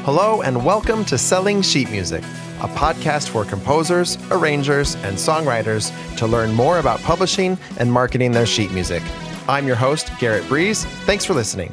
Hello and welcome to Selling Sheet Music, a podcast for composers, arrangers, and songwriters to learn more about publishing and marketing their sheet music. I'm your host, Garrett Breeze. Thanks for listening.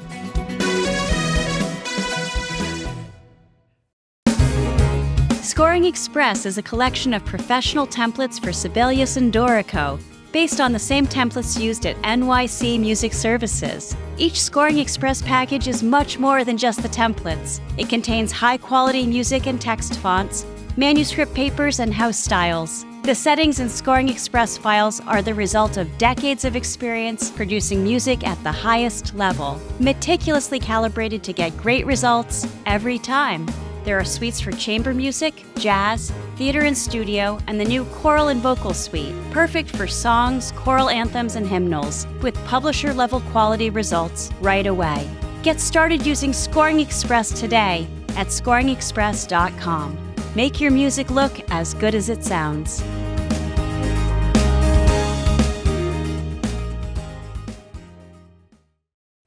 Scoring Express is a collection of professional templates for Sibelius and Dorico, based on the same templates used at NYC Music Services. Each Scoring Express package is much more than just the templates. It contains high-quality music and text fonts, manuscript papers, and house styles. The settings in Scoring Express files are the result of decades of experience producing music at the highest level, meticulously calibrated to get great results every time. There are suites for chamber music, jazz, theater and studio, and the new choral and vocal suite, perfect for songs, choral anthems, and hymnals, with publisher-level quality results right away. Get started using Scoring Express today at scoringexpress.com. Make your music look as good as it sounds.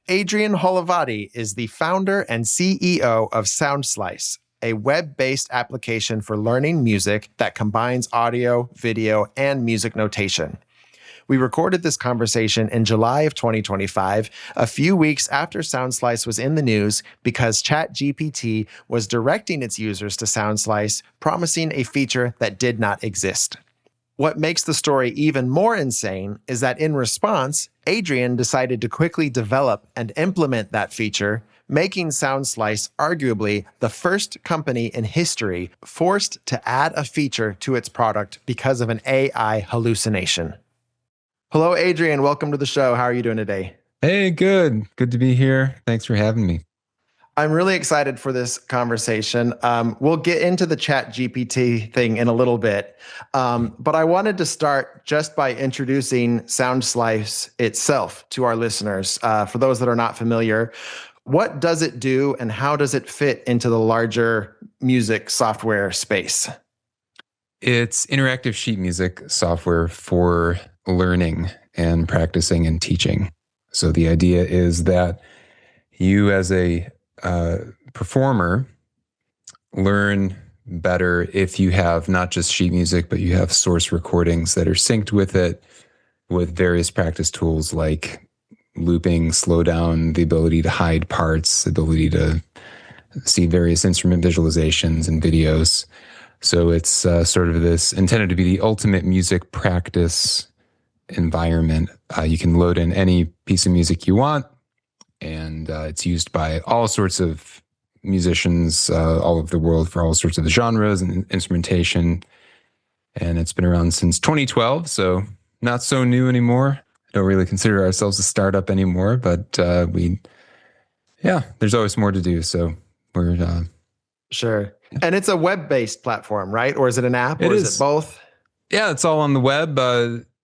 Adrian Holovaty is the founder and CEO of Soundslice, a web-based application for learning music that combines audio, video, and music notation. We recorded this conversation in July of 2025, a few weeks after Soundslice was in the news because Chat GPT was directing its users to Soundslice, promising a feature that did not exist. What makes the story even more insane is that in response, Adrian decided to quickly develop and implement that feature, making Soundslice arguably the first company in history forced to add a feature to its product because of an AI hallucination. Hello, Adrian. Welcome to the show. How are you doing today? Hey, good. Good to be here. Thanks for having me. I'm really excited for this conversation. We'll get into the Chat GPT thing in a little bit, but I wanted to start just by introducing Soundslice itself to our listeners. For those that are not familiar, what does it do and how does it fit into the larger music software space? It's interactive sheet music software for learning and practicing and teaching. So the idea is that you as a performer learn better if you have not just sheet music, but you have source recordings that are synced with it with various practice tools like looping, slow down, the ability to hide parts, the ability to see various instrument visualizations and videos. So it's sort of this intended to be the ultimate music practice environment. You can load in any piece of music you want, and it's used by all sorts of musicians all over the world for all sorts of genres and instrumentation. And it's been around since 2012, so not so new anymore. Don't really consider ourselves a startup anymore, but there's always more to do. So we're Sure. And it's a web-based platform, right? Or is it an app? Or is it both? Yeah, it's all on the web.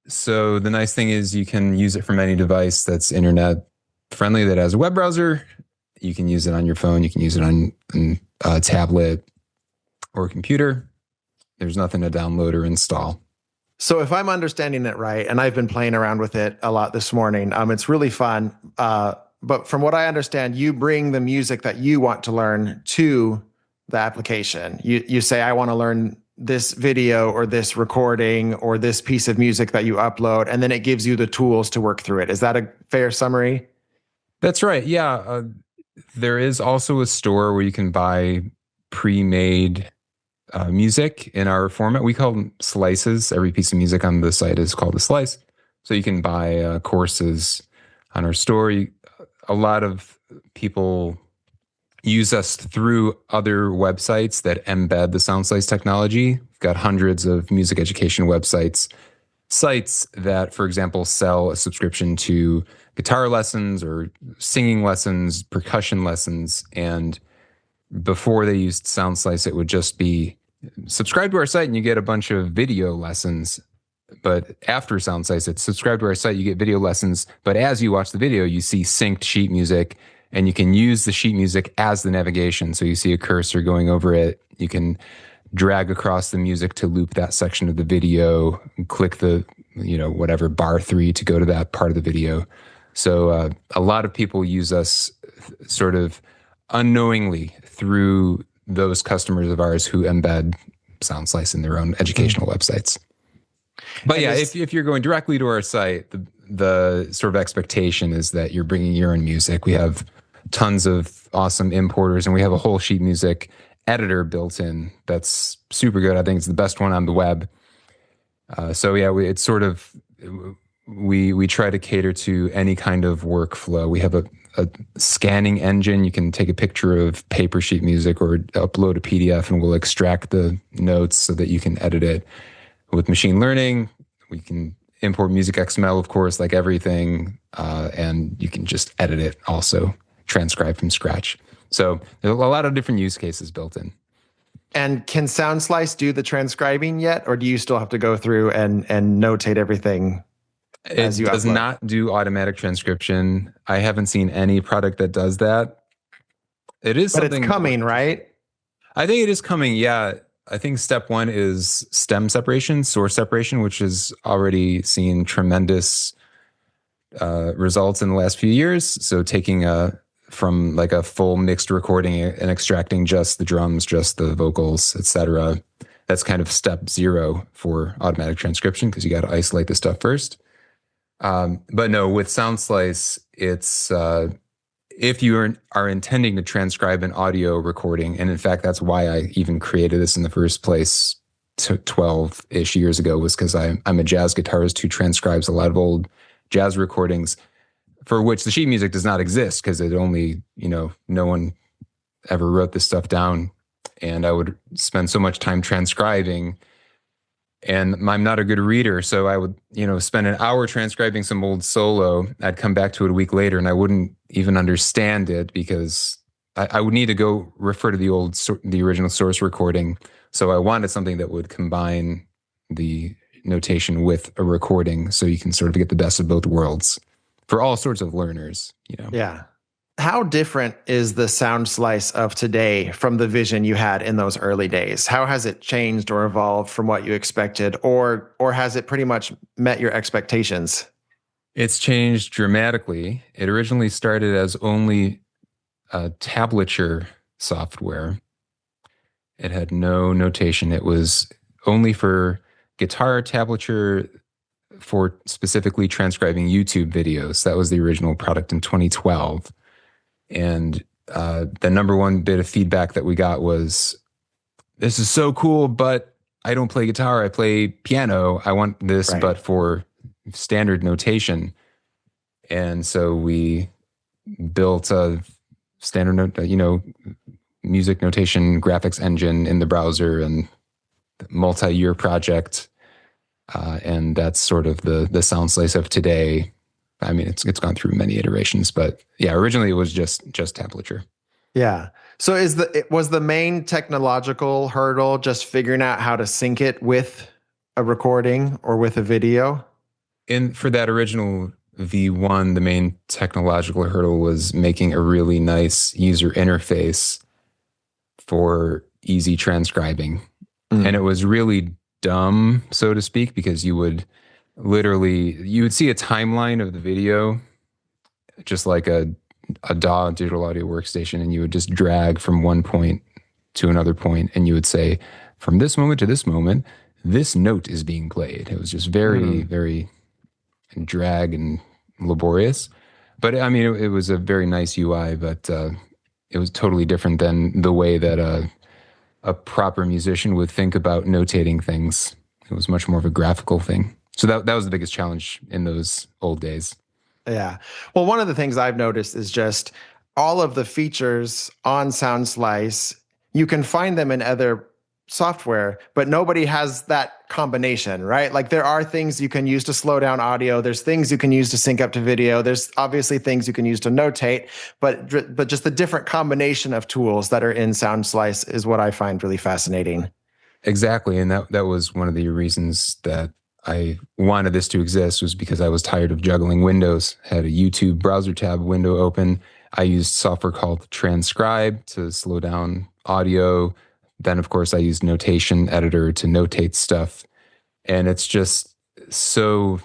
So the nice thing is you can use it from any device that's internet friendly that has a web browser. You can use it on your phone. You can use it on a tablet or a computer. There's nothing to download or install. So if I'm understanding it right, and I've been playing around with it a lot this morning, it's really fun. But from what I understand, you bring the music that you want to learn to the application. You say, I want to learn this video or this recording or this piece of music that you upload, and then it gives you the tools to work through it. Is that a fair summary? That's right. Yeah. There is also a store where you can buy pre-made music in our format. We call them slices. Every piece of music on the site is called a slice. So you can buy courses on our store. A lot of people use us through other websites that embed the Soundslice technology. We've got hundreds of music education sites that, for example, sell a subscription to guitar lessons or singing lessons, percussion lessons. And before they used Soundslice, it would just be subscribe to our site and you get a bunch of video lessons. But after Soundslice, it's subscribe to our site, you get video lessons. But as you watch the video, you see synced sheet music, and you can use the sheet music as the navigation. So you see a cursor going over it. You can drag across the music to loop that section of the video, click the, whatever bar 3 to go to that part of the video. So a lot of people use us sort of unknowingly through those customers of ours who embed Soundslice in their own educational websites. But And yeah, this- if you're going directly to our site, the sort of expectation is that you're bringing your own music. We have tons of awesome importers, and we have a whole sheet music editor built in that's super good. I think it's the best one on the web. So yeah, it's sort of, we try to cater to any kind of workflow. We have a scanning engine. You can take a picture of paper sheet music or upload a PDF, and we'll extract the notes so that you can edit it. With machine learning, we can import music XML, of course, like everything, and you can just edit it also, transcribe from scratch. So there's a lot of different use cases built in. And can Soundslice do the transcribing yet, or do you still have to go through and notate everything as you It does upload? not do automatic transcription. I haven't seen any product that does that. It is But something it's coming, right? I think it is coming. Yeah. I think step one is stem separation, source separation, which has already seen tremendous results in the last few years. So taking from like a full mixed recording and extracting just the drums, just the vocals, etc. That's kind of step zero for automatic transcription, because you got to isolate the stuff first. But no, with Soundslice, it's if you are intending to transcribe an audio recording, and in fact, that's why I even created this in the first place 12-ish years ago, was because I'm a jazz guitarist who transcribes a lot of old jazz recordings for which the sheet music does not exist, because it only, no one ever wrote this stuff down. And I would spend so much time transcribing, and I'm not a good reader. So I would, spend an hour transcribing some old solo. I'd come back to it a week later and I wouldn't even understand it, because I would need to go refer to the original source recording. So I wanted something that would combine the notation with a recording, so you can sort of get the best of both worlds for all sorts of learners, Yeah. How different is the Soundslice of today from the vision you had in those early days? How has it changed or evolved from what you expected, or has it pretty much met your expectations? It's changed dramatically. It originally started as only a tablature software. It had no notation. It was only for guitar tablature, for specifically transcribing YouTube videos. That was the original product in 2012. And the number one bit of feedback that we got was, this is so cool, but I don't play guitar. I play piano. I want this, Right. but for standard notation. And so we built a standard, music notation graphics engine in the browser, and multi-year project. And that's sort of the Soundslice of today. I mean, it's gone through many iterations, but yeah, originally it was just tablature. Yeah. So was the main technological hurdle just figuring out how to sync it with a recording or with a video? And for that original V1, the main technological hurdle was making a really nice user interface for easy transcribing. Mm. And it was really dumb, so to speak, because you would see a timeline of the video, just like a DAW, digital audio workstation, and you would just drag from one point to another point, and you would say, from this moment to this moment, this note is being played. It was just very, very drag and laborious. But I mean, it was a very nice UI, but it was totally different than the way that a proper musician would think about notating things. It was much more of a graphical thing. So that was the biggest challenge in those old days. Yeah. Well, one of the things I've noticed is just all of the features on Soundslice, you can find them in other software, but nobody has that combination, right? Like there are things you can use to slow down audio. There's things you can use to sync up to video. There's obviously things you can use to notate, but just the different combination of tools that are in Soundslice is what I find really fascinating. Exactly. And that was one of the reasons that I wanted this to exist, was because I was tired of juggling windows. I had a YouTube browser tab window open. I used software called Transcribe to slow down audio. Then, of course, I used Notation Editor to notate stuff. And it's just so,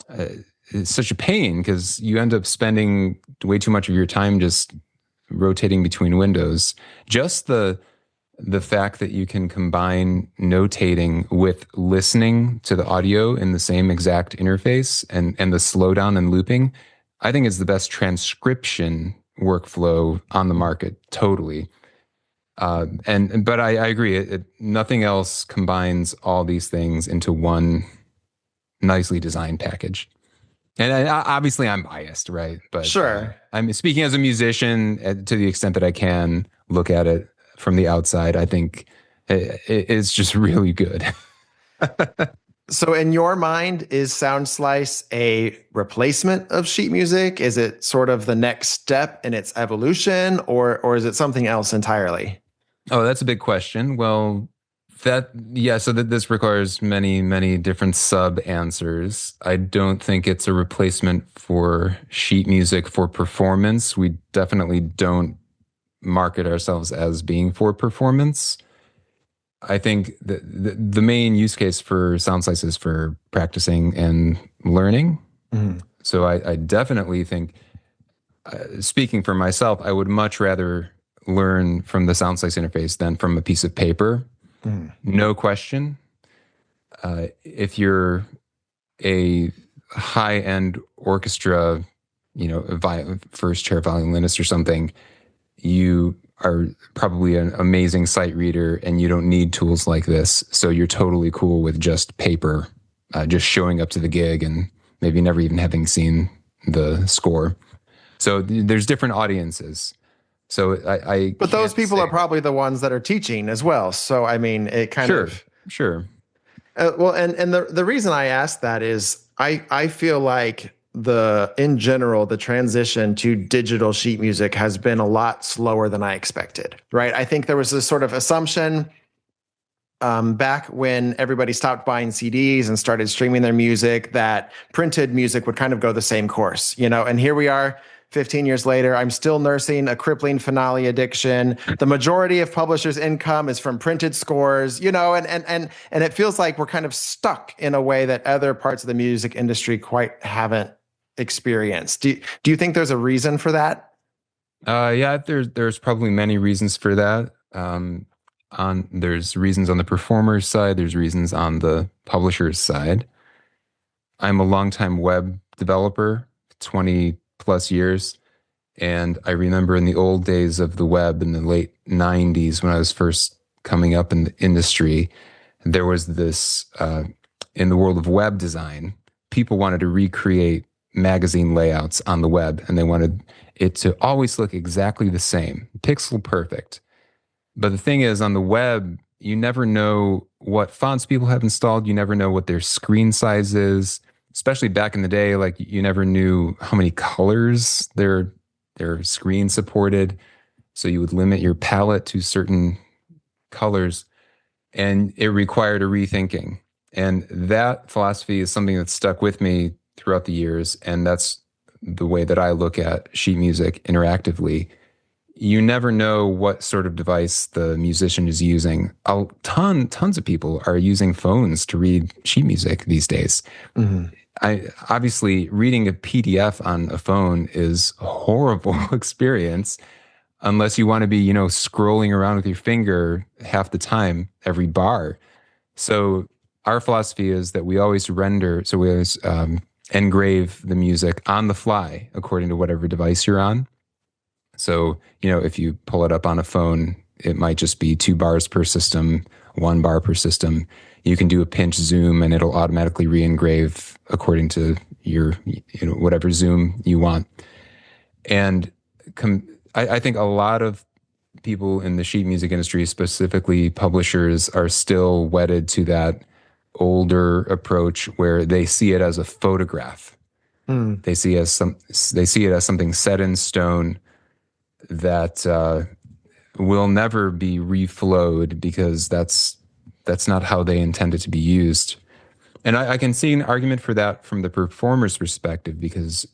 it's such a pain, because you end up spending way too much of your time just rotating between windows. Just the the fact that you can combine notating with listening to the audio in the same exact interface and the slowdown and looping, I think is the best transcription workflow on the market, totally. But I agree, nothing else combines all these things into one nicely designed package. And obviously I'm biased, right? But Sure. I'm speaking as a musician to the extent that I can look at it from the outside. I think it's just really good. So in your mind, is Soundslice a replacement of sheet music? Is it sort of the next step in its evolution, or is it something else entirely? Oh, that's a big question. Well, so that this requires many, many different sub answers. I don't think it's a replacement for sheet music for performance. We definitely don't market ourselves as being for performance. I think the main use case for Soundslice is for practicing and learning. Mm-hmm. So I definitely think, speaking for myself, I would much rather learn from the Soundslice interface than from a piece of paper. Mm. No question. If you're a high-end orchestra, first chair violinist or something, you are probably an amazing sight reader and you don't need tools like this. So you're totally cool with just paper, just showing up to the gig and maybe never even having seen the score. So there's different audiences. So but those people are probably the ones that are teaching as well. So, I mean, it kind of. Sure. Well, and the reason I ask that is I feel like in general, the transition to digital sheet music has been a lot slower than I expected, right? I think there was this sort of assumption back when everybody stopped buying CDs and started streaming their music that printed music would kind of go the same course, and here we are 15 years later. I'm still nursing a crippling finale addiction. The majority of publishers' income is from printed scores, and it feels like we're kind of stuck in a way that other parts of the music industry quite haven't experienced. Do you think there's a reason for that? Yeah, there's probably many reasons for that. There's reasons on the performer's side. There's reasons on the publisher's side. I'm a longtime web developer, 20 plus years. And I remember in the old days of the web in the late 90s, when I was first coming up in the industry, there was this, in the world of web design, people wanted to recreate magazine layouts on the web, and they wanted it to always look exactly the same, pixel perfect. But the thing is, on the web, you never know what fonts people have installed. You never know what their screen size is. Especially back in the day, like you never knew how many colors their screen supported. So you would limit your palette to certain colors, and it required a rethinking. And that philosophy is something that's stuck with me throughout the years. And that's the way that I look at sheet music interactively. You never know what sort of device the musician is using. Tons of people are using phones to read sheet music these days. Mm-hmm. Obviously, reading a PDF on a phone is a horrible experience unless you want to be, scrolling around with your finger half the time, every bar. So our philosophy is that we always engrave the music on the fly according to whatever device you're on. So, if you pull it up on a phone, it might just be 2 bars per system, 1 bar per system. You can do a pinch zoom and it'll automatically re-engrave according to your, whatever zoom you want. And I think a lot of people in the sheet music industry, specifically publishers, are still wedded to that older approach where they see it as a photograph. Mm. They see it as something set in stone that will never be reflowed because that's not how they intend it to be used. And I can see an argument for that from the performer's perspective, because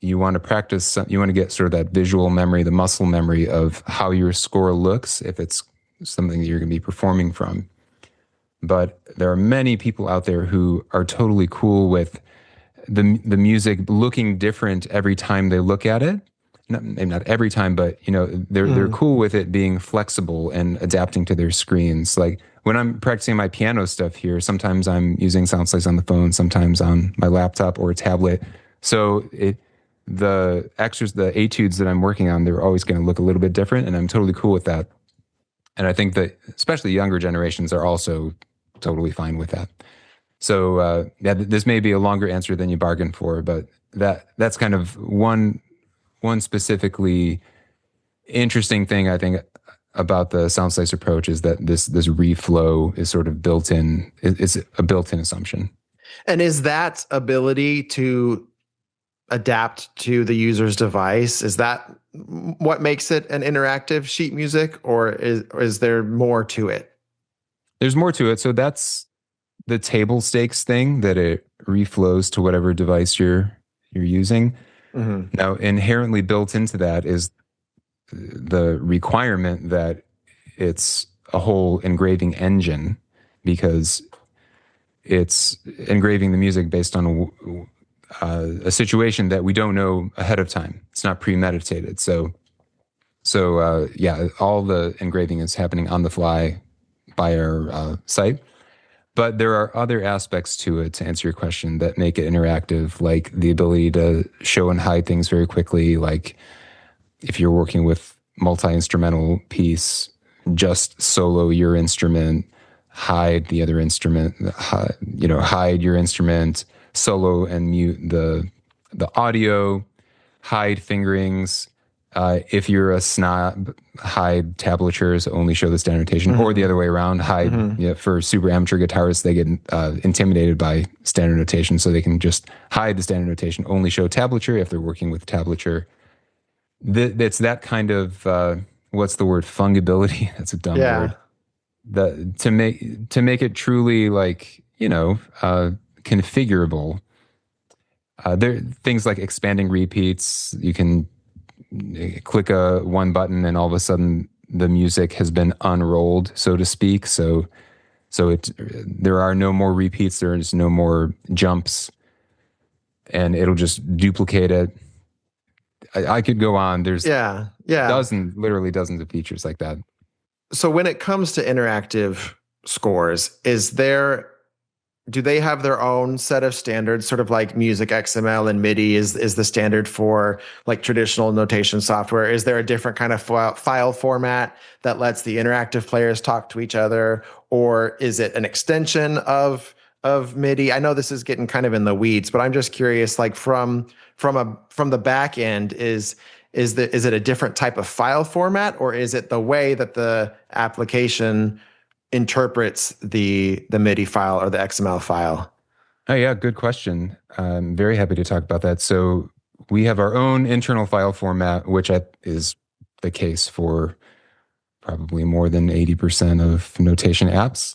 you want to practice, you want to get sort of that visual memory, the muscle memory of how your score looks if it's something that you're going to be performing from. But there are many people out there who are totally cool with the music looking different every time they look at it. maybe not every time, but they're cool with it being flexible and adapting to their screens. Like when I'm practicing my piano stuff here, sometimes I'm using Soundslice on the phone, sometimes on my laptop or a tablet. So the etudes that I'm working on, they're always going to look a little bit different, and I'm totally cool with that. And I think that especially younger generations are also totally fine with that. So this may be a longer answer than you bargained for, but that's kind of one specifically interesting thing I think about the Soundslice approach is that this reflow is sort of built in. It's a built-in assumption. And is that ability to adapt to the user's device, is that what makes it an interactive sheet music, or is there more to it? There's more to it. So that's the table stakes thing, that it reflows to whatever device you're using. Mm-hmm. Now, inherently built into that is the requirement that it's a whole engraving engine, because it's engraving the music based on a situation that we don't know ahead of time. It's not premeditated. So all the engraving is happening on the fly by our site. But there are other aspects to it, to answer your question, that make it interactive, like the ability to show and hide things very quickly. Like if you're working with multi-instrumental piece, just solo your instrument, hide the other instrument, hide your instrument, solo and mute the audio, hide fingerings. If you're a snob, hide tablatures, only show the standard notation, or the other way around, hide. For super amateur guitarists, they get intimidated by standard notation, so they can just hide the standard notation, only show tablature if they're working with tablature. It's that kind of, what's the word, fungibility? That's a dumb word. To make it truly configurable. There things like expanding repeats. You can click one button and all of a sudden the music has been unrolled, so to speak. So there are no more repeats. There's no more jumps, and it'll just duplicate it. I could go on. There's literally dozens of features like that. So when it comes to interactive scores, do they have their own set of standards, sort of like music XML and MIDI is the standard for like traditional notation software? Is there a different kind of file format that lets the interactive players talk to each other? Or is it an extension of MIDI? I know this is getting kind of in the weeds, but I'm just curious, like from the back end, is it a different type of file format, or is it the way that the application interprets the MIDI file or the XML file? Oh yeah, good question. I'm very happy to talk about that. So we have our own internal file format, which is the case for probably more than 80% of notation apps.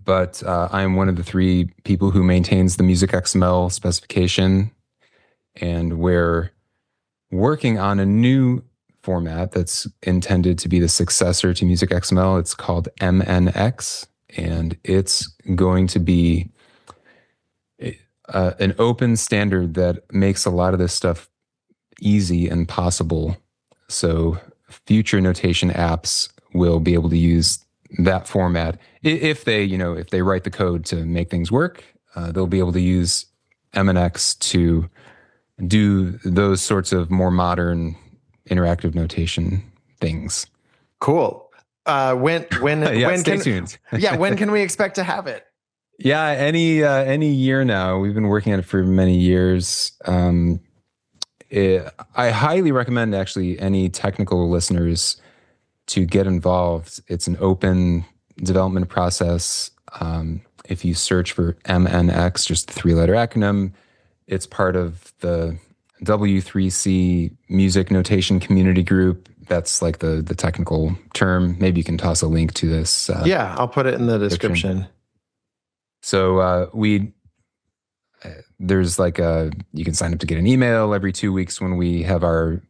But I'm one of the 3 people who maintains the Music XML specification, and we're working on a new format that's intended to be the successor to Music XML. It's called MNX, and it's going to be an open standard that makes a lot of this stuff easy and possible. So future notation apps will be able to use that format if they write the code to make things work. They'll be able to use MNX to do those sorts of more modern interactive notation things. Cool. When stay tuned. When can we expect to have it? Yeah, any year now. We've been working on it for many years. I highly recommend actually any technical listeners to get involved. It's an open development process. If you search for MNX, just the 3-letter acronym, it's part of the W3C music notation community group. That's like the technical term. Maybe you can toss a link to this. I'll put it in the description. So there's you can sign up to get an email every 2 weeks when we have our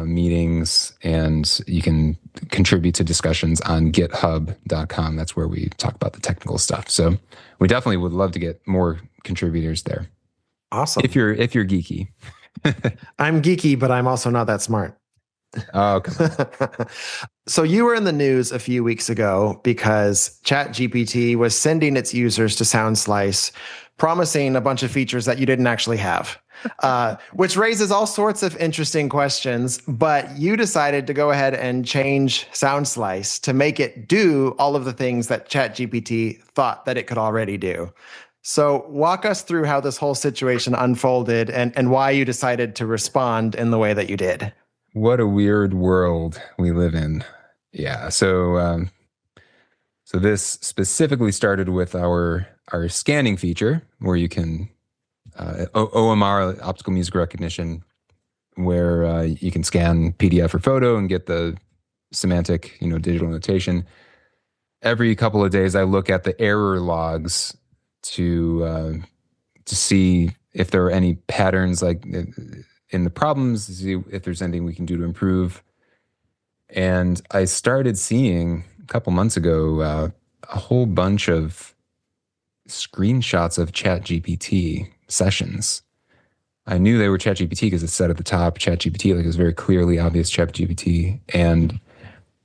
meetings, and you can contribute to discussions on github.com. That's where we talk about the technical stuff. So we definitely would love to get more contributors there. Awesome. If you're geeky. I'm geeky, but I'm also not that smart. Oh, come on. So you were in the news a few weeks ago because Chat GPT was sending its users to Soundslice, promising a bunch of features that you didn't actually have, which raises all sorts of interesting questions. But you decided to go ahead and change Soundslice to make it do all of the things that Chat GPT thought that it could already do. So walk us through how this whole situation unfolded and why you decided to respond in the way that you did. What a weird world we live in. Yeah. So this specifically started with our scanning feature, where you can OMR, optical music recognition, where you can scan PDF or photo and get the semantic, digital notation. Every couple of days, I look at the error logs to see if there are any patterns like in the problems, to see if there's anything we can do to improve. And I started seeing a couple months ago a whole bunch of screenshots of Chat GPT sessions. I knew they were Chat GPT because it said at the top Chat GPT, like it was very clearly obvious Chat GPT. And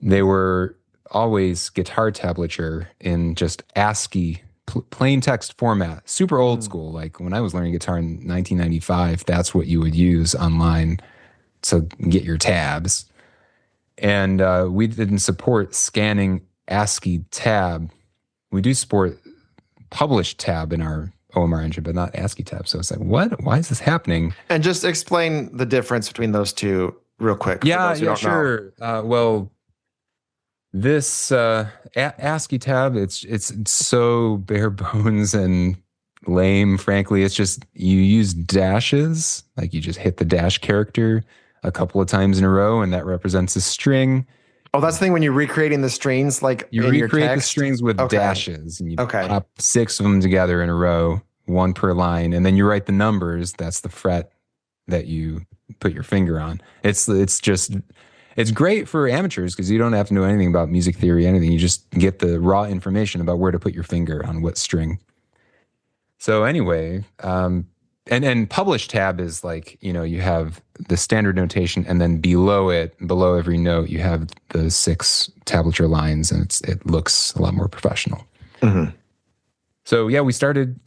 they were always guitar tablature in just ASCII plain text format, super old school. Like when I was learning guitar in 1995, that's what you would use online to get your tabs. And we didn't support scanning ASCII tab. We do support published tab in our OMR engine, but not ASCII tab. So it's like, what? Why is this happening? And just explain the difference between those two real quick. Yeah, sure. Well, this ASCII tab, it's so bare bones and lame, frankly. It's just you use dashes, like you just hit the dash character a couple of times in a row, and that represents a string. Oh, that's the thing when you're recreating the strings, like you in recreate your text? the strings with dashes, and you pop 6 of them together in a row, 1 per line, and then you write the numbers. That's the fret that you put your finger on. It's great for amateurs because you don't have to know anything about music theory, anything. You just get the raw information about where to put your finger on what string. So anyway, and publish tab is like, you have the standard notation, and then below every note, you have the 6 tablature lines, and it looks a lot more professional. Mm-hmm. So yeah, we started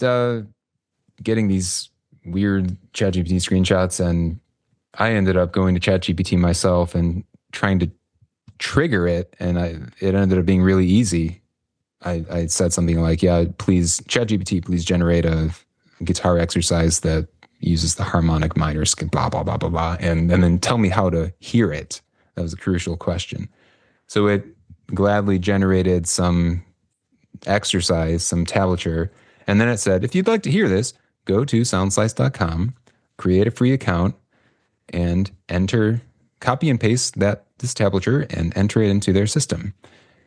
getting these weird ChatGPT screenshots, and I ended up going to ChatGPT myself and trying to trigger it, and it ended up being really easy. I said something like, yeah, please, ChatGPT, please generate a guitar exercise that uses the harmonic minor scale, blah, blah, blah, blah, blah, and then tell me how to hear it. That was a crucial question. So it gladly generated some exercise, some tablature, and then it said, if you'd like to hear this, go to soundslice.com, create a free account, and copy and paste this tablature and enter it into their system.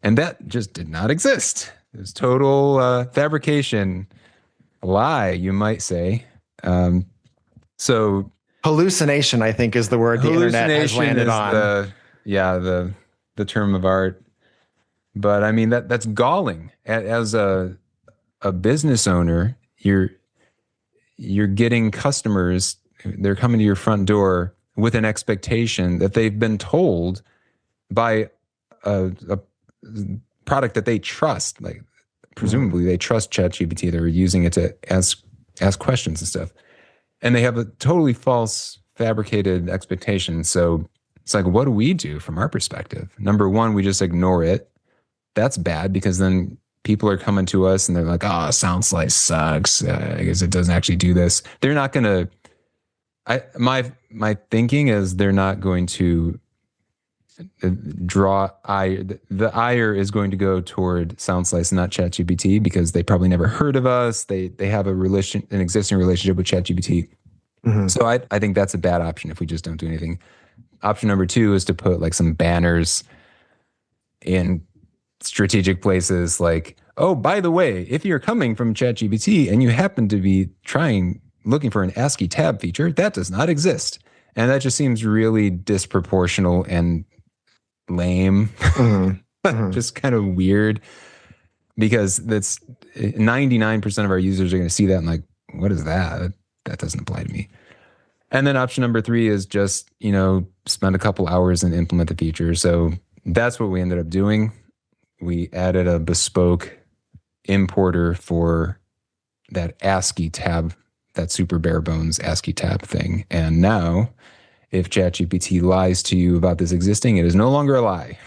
And that just did not exist. It was total fabrication, a lie, you might say. So hallucination, I think, is the word the internet has landed on. The term of art. But I mean, that's galling. As a business owner, you're getting customers. They're coming to your front door with an expectation that they've been told by a product that they trust. Like presumably they trust ChatGPT. They're using it to ask questions and stuff. And they have a totally false, fabricated expectation. So it's like, what do we do from our perspective? Number one, we just ignore it. That's bad because then people are coming to us and they're like, oh, Soundslice sucks. I guess it doesn't actually do this. They're not going to, my thinking is they're not going to draw ire. The ire is going to go toward Soundslice and not ChatGPT because they probably never heard of us. They have an existing relationship with ChatGPT. Mm-hmm. So I think that's a bad option if we just don't do anything. Option number 2 is to put like some banners in strategic places like, oh, by the way, if you're coming from ChatGPT and you happen to be looking for an ASCII tab feature, that does not exist. And that just seems really disproportional and lame. Mm-hmm. Just kind of weird because that's 99% of our users are going to see that and like, what is that? That doesn't apply to me. And then option number 3 is just, spend a couple hours and implement the feature. So that's what we ended up doing. We added a bespoke importer for that ASCII tab, that super bare bones ASCII tab thing. And now, if ChatGPT lies to you about this existing, it is no longer a lie.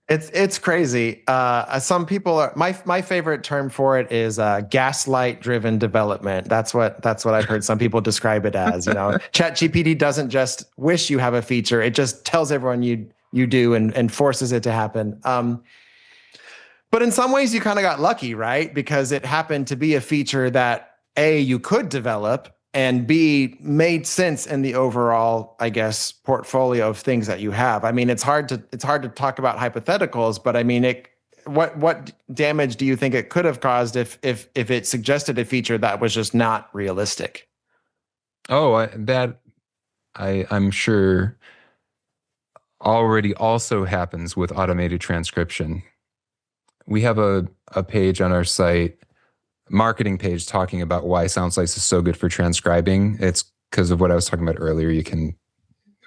It's crazy. Some people are my favorite term for it is gaslight driven development. That's what I've heard some people describe it as. Chat GPT doesn't just wish you have a feature; it just tells everyone you do and forces it to happen. But in some ways, you kind of got lucky, right? Because it happened to be a feature that A, you could develop, and B, made sense in the overall, I guess, portfolio of things that you have. I mean, it's hard to talk about hypotheticals, but I mean, what damage do you think it could have caused if it suggested a feature that was just not realistic? Oh, I'm sure already also happens with automated transcription. We have a page on our site, marketing page, talking about why Soundslice is so good for transcribing. It's because of what I was talking about earlier.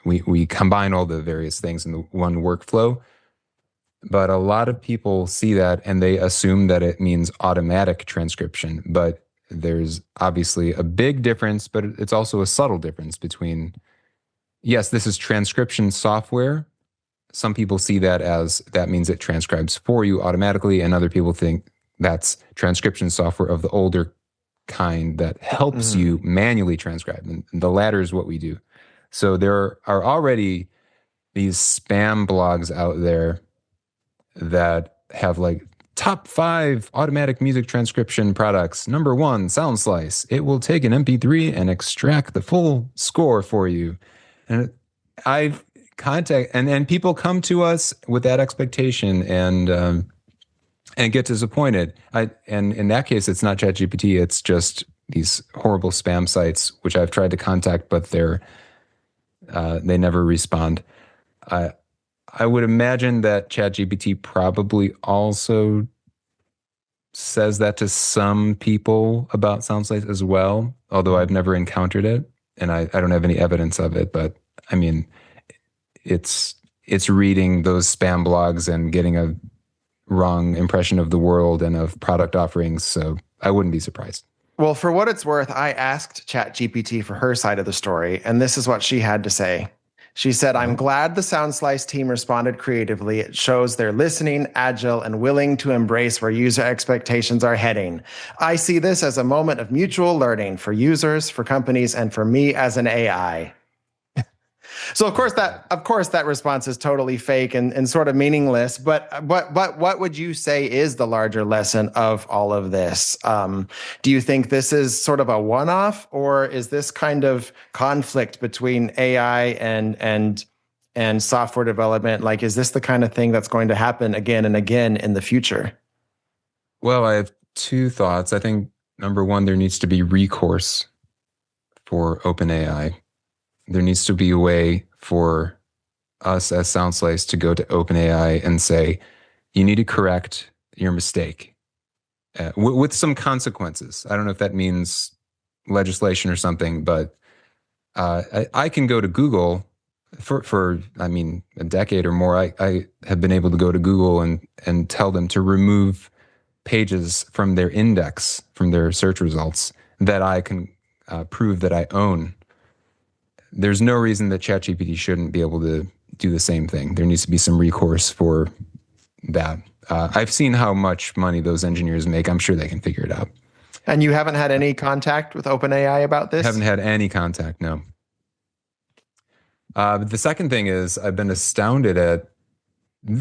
We combine all the various things in the one workflow. But a lot of people see that and they assume that it means automatic transcription. But there's obviously a big difference, but it's also a subtle difference between, yes, this is transcription software. Some people see that means it transcribes for you automatically, and other people think that's transcription software of the older kind that helps you manually transcribe. And the latter is what we do. So there are already these spam blogs out there that have like top 5 automatic music transcription products. Number 1, Soundslice. It will take an MP3 and extract the full score for you. And I've and people come to us with that expectation and get disappointed. And in that case, it's not ChatGPT. It's just these horrible spam sites, which I've tried to contact, but they never respond. I would imagine that ChatGPT probably also says that to some people about Soundslice as well, although I've never encountered it, and I don't have any evidence of it. But I mean, it's reading those spam blogs and getting a wrong impression of the world and of product offerings. So I wouldn't be surprised. Well, for what it's worth, I asked ChatGPT for her side of the story, and this is what she had to say. She said, "I'm glad the Soundslice team responded creatively. It shows they're listening, agile, and willing to embrace where user expectations are heading. I see this as a moment of mutual learning for users, for companies, and for me as an AI." So of course that response is totally fake and sort of meaningless. But what would you say is the larger lesson of all of this? Do you think this is sort of a one-off, or is this kind of conflict between AI and software development? Like, is this the kind of thing that's going to happen again and again in the future? Well, I have 2 thoughts. I think number 1, there needs to be recourse for OpenAI. There needs to be a way for us as Soundslice to go to OpenAI and say, you need to correct your mistake with some consequences. I don't know if that means legislation or something, but I can go to Google for a decade or more. I have been able to go to Google and tell them to remove pages from their index, from their search results, that I can prove that I own. There's no reason that ChatGPT shouldn't be able to do the same thing. There needs to be some recourse for that. I've seen how much money those engineers make. I'm sure they can figure it out. And you haven't had any contact with OpenAI about this? Haven't had any contact, no. But the second thing is I've been astounded at,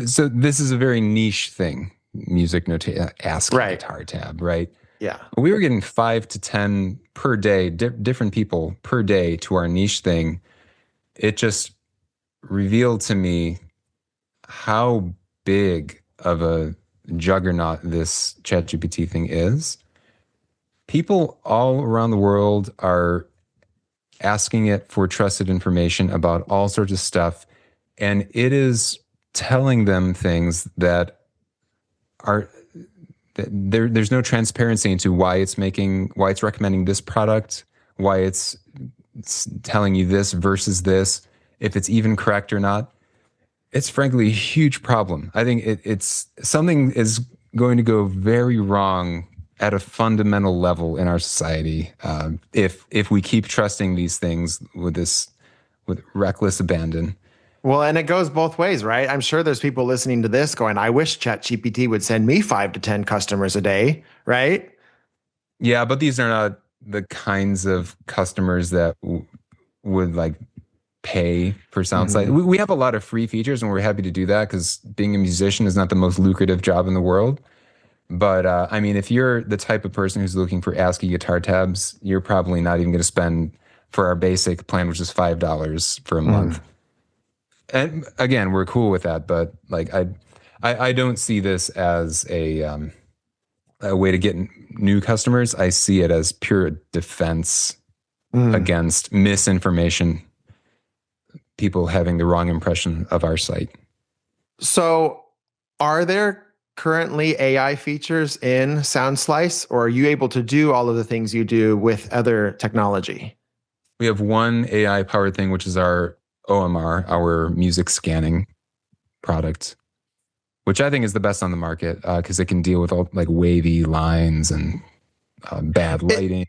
so this is a very niche thing, music notation, ASCII guitar tab, right? Yeah. We were getting 5 to 10 per day, different people per day to our niche thing. It just revealed to me how big of a juggernaut this ChatGPT thing is. People all around the world are asking it for trusted information about all sorts of stuff, and it is telling them things that are... There's no transparency into why it's recommending this product, it's telling you this versus this, if it's even correct or not. It's frankly a huge problem. I think it's something is going to go very wrong at a fundamental level in our society if we keep trusting these things with reckless abandon. Well, and it goes both ways, right? I'm sure there's people listening to this going, I wish Chat GPT would send me 5 to 10 customers a day, right? Yeah, but these are not the kinds of customers that would like pay for Soundslice. We have a lot of free features, and we're happy to do that because being a musician is not the most lucrative job in the world. But I mean, if you're the type of person who's looking for ASCII guitar tabs, you're probably not even going to spend for our basic plan, which is $5 for a month. And again, we're cool with that, but like I don't see this as a way to get new customers. I see it as pure defense against misinformation, people having the wrong impression of our site. So, are there currently AI features in Soundslice, or are you able to do all of the things you do with other technology? We have one AI powered thing, which is our OMR, our music scanning product, which I think is the best on the market because it can deal with all like wavy lines and bad lighting.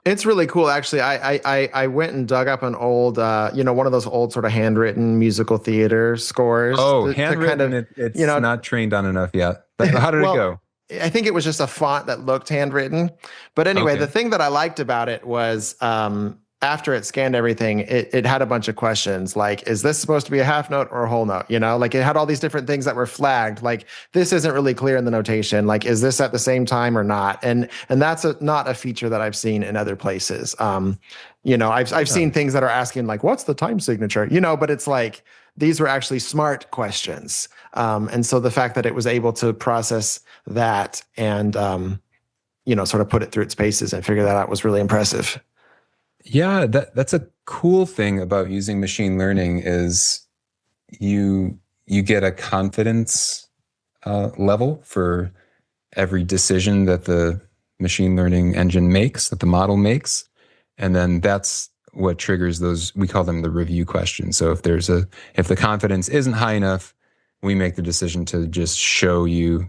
It's really cool, actually. I went and dug up an old, one of those old sort of handwritten musical theater scores. Oh, handwritten, it's not trained on enough yet. But how did it go? I think it was just a font that looked handwritten. But anyway, the thing that I liked about it was after it scanned everything, it had a bunch of questions like, is this supposed to be a half note or a whole note? Like it had all these different things that were flagged. Like, this isn't really clear in the notation. Like, is this at the same time or not? And that's not a feature that I've seen in other places. I've seen things that are asking like, what's the time signature? But it's like, these were actually smart questions. And so the fact that it was able to process that and, sort of put it through its paces and figure that out was really impressive. Yeah, that's a cool thing about using machine learning is you get a confidence level for every decision that the machine learning engine makes, that the model makes. And then that's what triggers those, we call them the review questions. So if the confidence isn't high enough, we make the decision to just show you,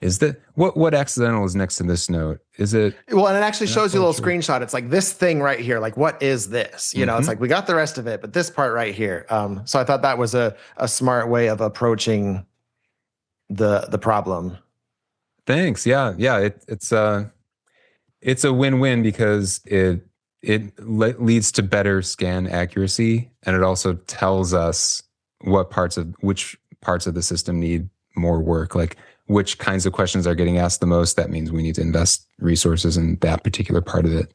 is that what accidental is next to this note? Is it? Well, and it actually shows you a little screenshot. It's like this thing right here. Like, what is this? It's like, we got the rest of it, but this part right here. So I thought that was a smart way of approaching the problem. Thanks. Yeah. It's a win-win because it leads to better scan accuracy, and it also tells us which parts of the system need more work. Like, which kinds of questions are getting asked the most. That means we need to invest resources in that particular part of it.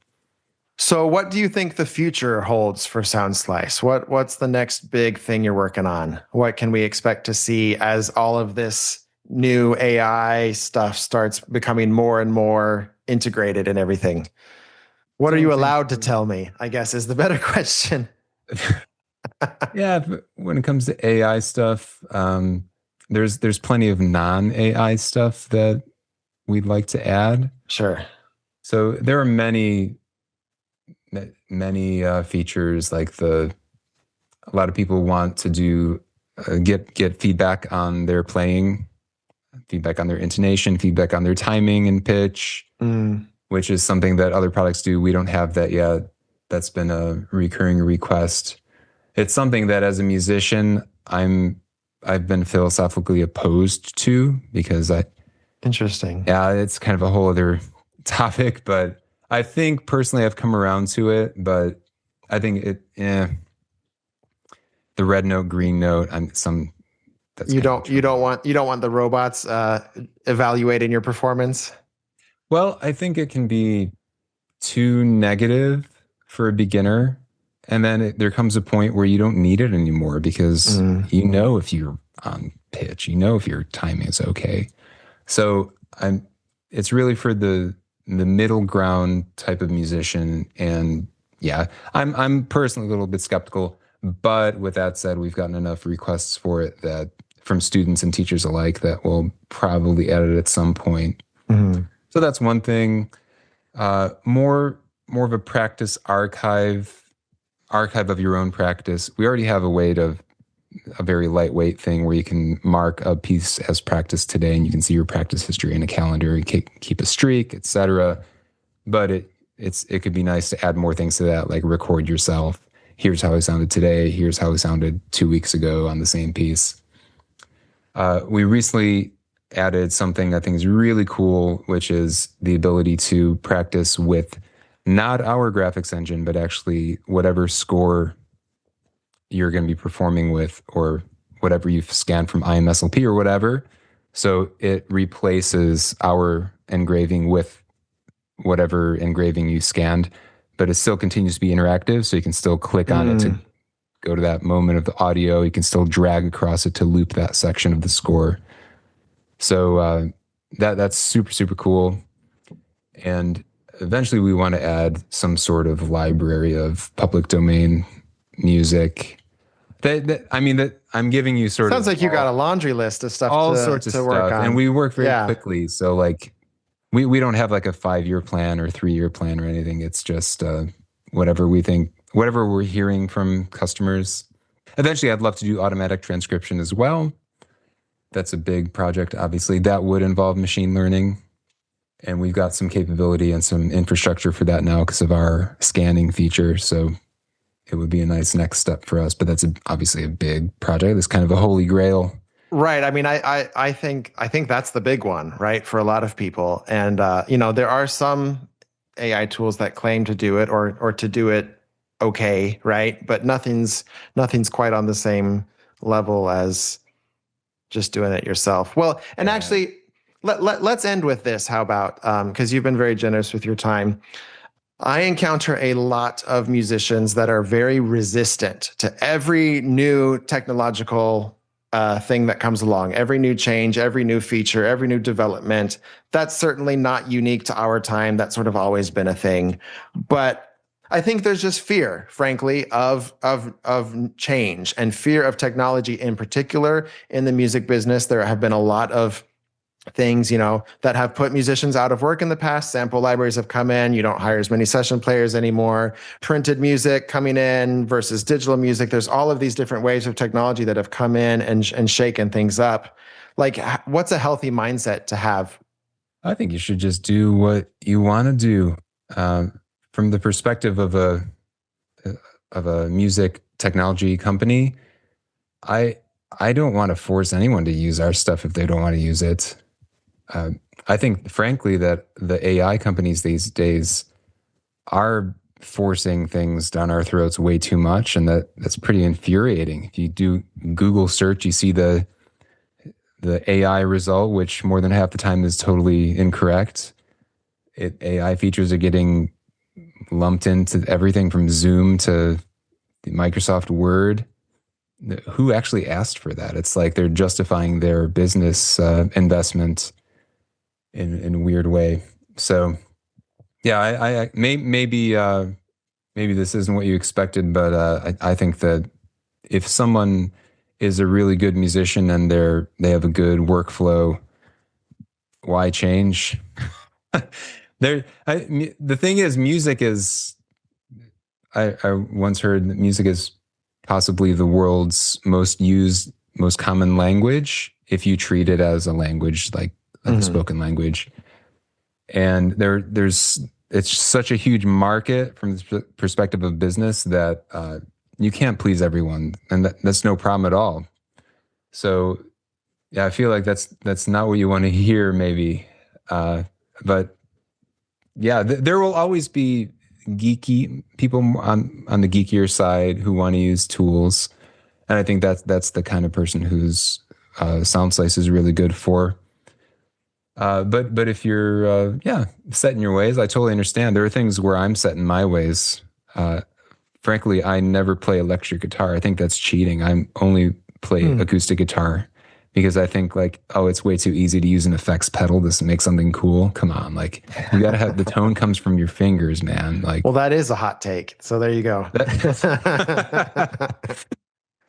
So what do you think the future holds for Soundslice? What's the next big thing you're working on? What can we expect to see as all of this new AI stuff starts becoming more and more integrated in everything? What are you allowed to tell me, I guess, is the better question. Yeah, when it comes to AI stuff, there's plenty of non-AI stuff that we'd like to add. Sure. So there are many features like a lot of people want to do get feedback on their playing, feedback on their intonation, feedback on their timing and pitch, which is something that other products do. We don't have that yet. That's been a recurring request. It's something that as a musician, I've been philosophically opposed to because Interesting. Yeah, it's kind of a whole other topic, but I think personally I've come around to it, but I think the red note, green note, you don't want the robots evaluating your performance. Well, I think it can be too negative for a beginner. And then there comes a point where you don't need it anymore because if you're on pitch, if your timing is okay. So it's really for the middle ground type of musician. And yeah, I'm personally a little bit skeptical. But with that said, we've gotten enough requests for it that from students and teachers alike that we'll probably add it at some point. So that's one thing. More more of a practice archive of your own practice, we already have a very lightweight thing where you can mark a piece as practice today, and you can see your practice history in a calendar, and keep a streak, etc. But it could be nice to add more things to that, like record yourself. Here's how I sounded today. Here's how I sounded 2 weeks ago on the same piece. We recently added something I think is really cool, which is the ability to practice with not our graphics engine, but actually whatever score you're going to be performing with, or whatever you've scanned from IMSLP or whatever. So it replaces our engraving with whatever engraving you scanned, but it still continues to be interactive. So you can still click on it to go to that moment of the audio. You can still drag across it to loop that section of the score. So that's super, super cool. And eventually we want to add some sort of library of public domain music. I'm giving you sort of... Sounds like you got a laundry list of stuff all sorts of to stuff. work on. And we work very quickly. So like, we don't have like a 5-year plan or 3-year plan or anything. It's just whatever we're hearing from customers. Eventually, I'd love to do automatic transcription as well. That's a big project, obviously. That would involve machine learning. And we've got some capability and some infrastructure for that now because of our scanning feature. So it would be a nice next step for us. But that's obviously a big project. It's kind of a holy grail. Right. I mean, I think that's the big one, right, for a lot of people. And there are some AI tools that claim to do it or to do it okay, right? But nothing's quite on the same level as just doing it yourself. Well, and actually, let's end with this. How about, because you've been very generous with your time. I encounter a lot of musicians that are very resistant to every new technological thing that comes along, every new change, every new feature, every new development. That's certainly not unique to our time. That's sort of always been a thing. But I think there's just fear, frankly, of change and fear of technology in particular in the music business. There have been a lot of things, that have put musicians out of work in the past. Sample libraries have come in. You don't hire as many session players anymore. Printed music coming in versus digital music. There's all of these different waves of technology that have come in and shaken things up. Like, what's a healthy mindset to have? I think you should just do what you want to do. From the perspective of a music technology company, I don't want to force anyone to use our stuff if they don't want to use it. I think, frankly, that the AI companies these days are forcing things down our throats way too much, and that's pretty infuriating. If you do Google search, you see the AI result, which more than half the time is totally incorrect. AI features are getting lumped into everything from Zoom to Microsoft Word. Who actually asked for that? It's like they're justifying their business investment in a weird way. So, yeah, maybe this isn't what you expected, but I think that if someone is a really good musician and they have a good workflow, why change? The thing is, music is. I once heard that music is possibly the world's most used, most common language if you treat it as a language, like a spoken language. And it's such a huge market from the perspective of business that you can't please everyone, and that's no problem at all. So, yeah, I feel like that's not what you want to hear, maybe. But yeah, there will always be geeky people on the geekier side who want to use tools, and I think that's the kind of person whose Soundslice is really good for. But if you're set in your ways, I totally understand. There are things where I'm set in my ways. Frankly, I never play electric guitar. I think that's cheating. I only play acoustic guitar because I think it's way too easy to use an effects pedal to make something cool. Come on, you got to have the tone comes from your fingers, man. Well, that is a hot take. So there you go.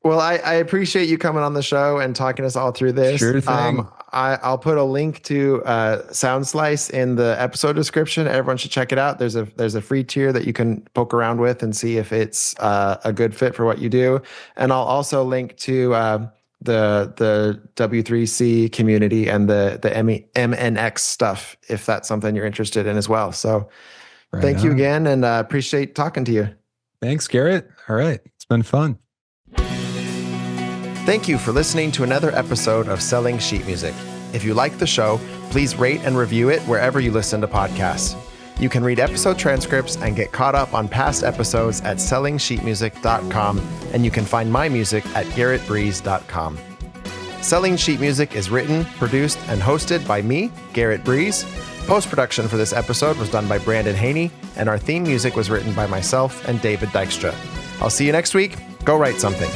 Well, I appreciate you coming on the show and talking us all through this. Sure thing. I'll put a link to Soundslice in the episode description. Everyone should check it out. There's a free tier that you can poke around with and see if it's a good fit for what you do. And I'll also link to the W3C community and the MNX stuff if that's something you're interested in as well. So thank you again, and appreciate talking to you. Thanks, Garrett. All right. It's been fun. Thank you for listening to another episode of Selling Sheet Music. If you like the show, please rate and review it wherever you listen to podcasts. You can read episode transcripts and get caught up on past episodes at sellingsheetmusic.com, and you can find my music at garrettbreeze.com. Selling Sheet Music is written, produced, and hosted by me, Garrett Breeze. Post-production for this episode was done by Brandon Haney, and our theme music was written by myself and David Dykstra. I'll see you next week. Go write something.